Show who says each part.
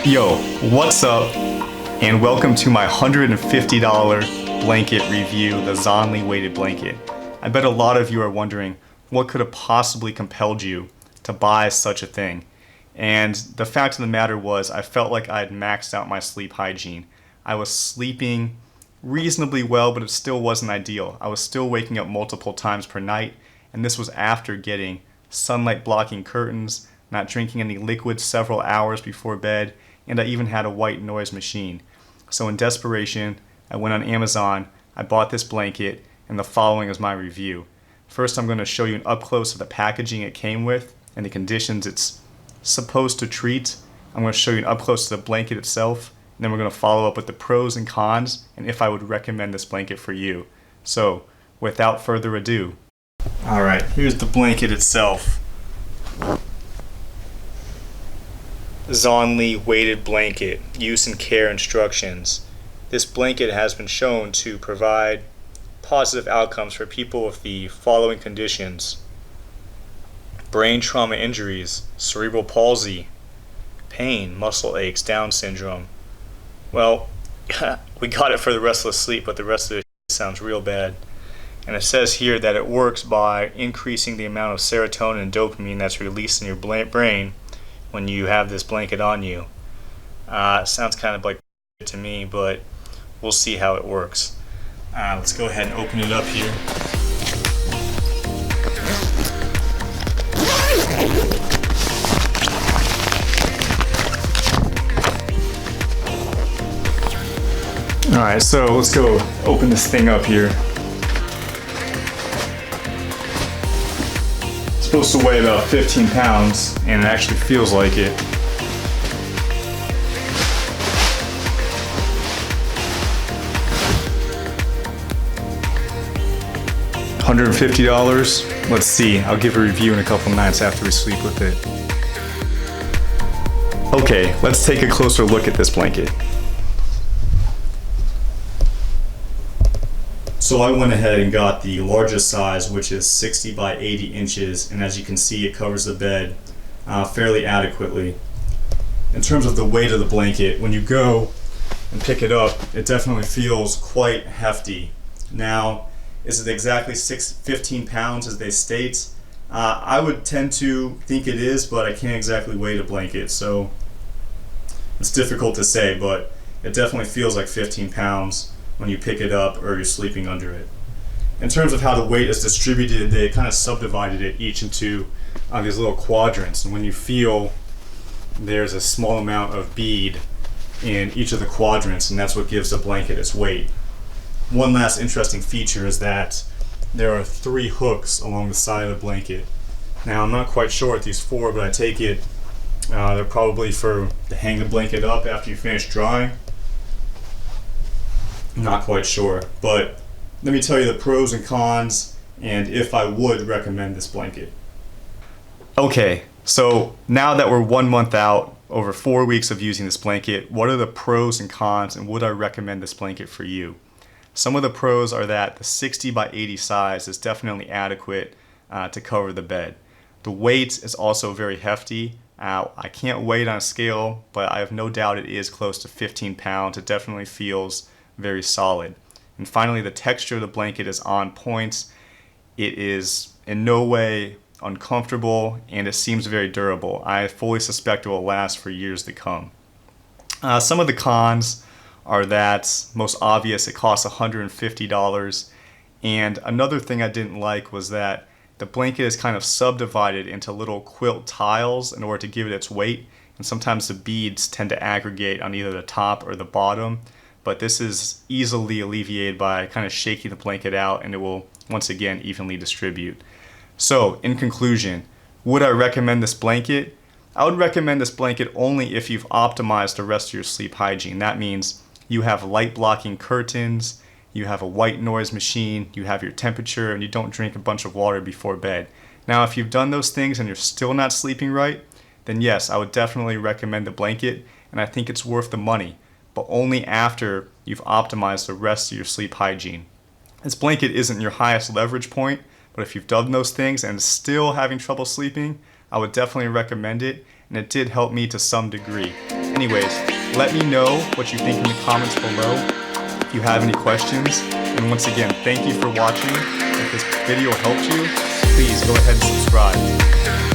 Speaker 1: Yo, what's up? And welcome to my $150 blanket review, the Zonli Weighted Blanket. I bet a lot of you are wondering what could have possibly compelled you to buy such a thing. And the fact of the matter was, I felt like I had maxed out my sleep hygiene. I was sleeping reasonably well, but it still wasn't ideal. I was still waking up multiple times per night, and this was after getting sunlight blocking curtains, not drinking any liquids several hours before bed, and I even had a white noise machine. So in desperation, I went on Amazon, I bought this blanket, and the following is my review. First, I'm going to show you an up close of the packaging it came with and the conditions it's supposed to treat. I'm going to show you an up close to the blanket itself, and then we're going to follow up with the pros and cons and if I would recommend this blanket for you. So, without further ado. Alright, here's the blanket itself. Zonli Weighted Blanket, use and care instructions. This blanket has been shown to provide positive outcomes for people with the following conditions: brain trauma injuries, cerebral palsy, pain, muscle aches, Down syndrome. Well, we got it for the restless sleep, but the rest of it sounds real bad. And it says here that it works by increasing the amount of serotonin and dopamine that's released in your brain when you have this blanket on you. Sounds kind of like to me, but we'll see how it works. Let's go ahead and open it up here. Alright, so let's go open this thing up here. It's supposed to weigh about 15 pounds, and it actually feels like it. $150. Let's see, I'll give a review in a couple nights after we sleep with it. Okay, let's take a closer look at this blanket. So I went ahead and got the largest size, which is 60 by 80 inches, and as you can see, it covers the bed fairly adequately. In terms of the weight of the blanket, when you go and pick it up, it definitely feels quite hefty. Now, is it exactly 15 pounds as they state? I would tend to think it is, but I can't exactly weigh the blanket, so it's difficult to say, but it definitely feels like 15 pounds when you pick it up or you're sleeping under it. In terms of how the weight is distributed, they kind of subdivided it each into these little quadrants, and when you feel, there's a small amount of bead in each of the quadrants, and that's what gives the blanket its weight. One last interesting feature is that there are 3 hooks along the side of the blanket. Now, I'm not quite sure what these for, but I take it they're probably for to hang the blanket up after you finish drying. I'm not quite sure, but let me tell you the pros and cons and if I would recommend this blanket. Okay, so now that we're 1 month out, over 4 weeks of using this blanket, what are the pros and cons, and would I recommend this blanket for you? Some of the pros are that the 60 by 80 size is definitely adequate to cover the bed. The weight is also very hefty. I can't weigh it on a scale, but I have no doubt it is close to 15 pounds. It definitely feels very solid. And finally, the texture of the blanket is on point. It is in no way uncomfortable, and it seems very durable. I fully suspect it will last for years to come. Some of the cons are that, most obvious, it costs $150. And another thing I didn't like was that the blanket is kind of subdivided into little quilt tiles in order to give it its weight, and sometimes the beads tend to aggregate on either the top or the bottom. But this is easily alleviated by kind of shaking the blanket out, and it will once again evenly distribute. So, in conclusion, would I recommend this blanket? I would recommend this blanket only if you've optimized the rest of your sleep hygiene. That means you have light blocking curtains, you have a white noise machine, you have your temperature, and you don't drink a bunch of water before bed. Now, if you've done those things and you're still not sleeping right, then yes, I would definitely recommend the blanket, and I think it's worth the money, but only after you've optimized the rest of your sleep hygiene. This blanket isn't your highest leverage point, but if you've done those things and still having trouble sleeping, I would definitely recommend it, and it did help me to some degree. Anyways, let me know what you think in the comments below if you have any questions. And once again, thank you for watching. If this video helped you, please go ahead and subscribe.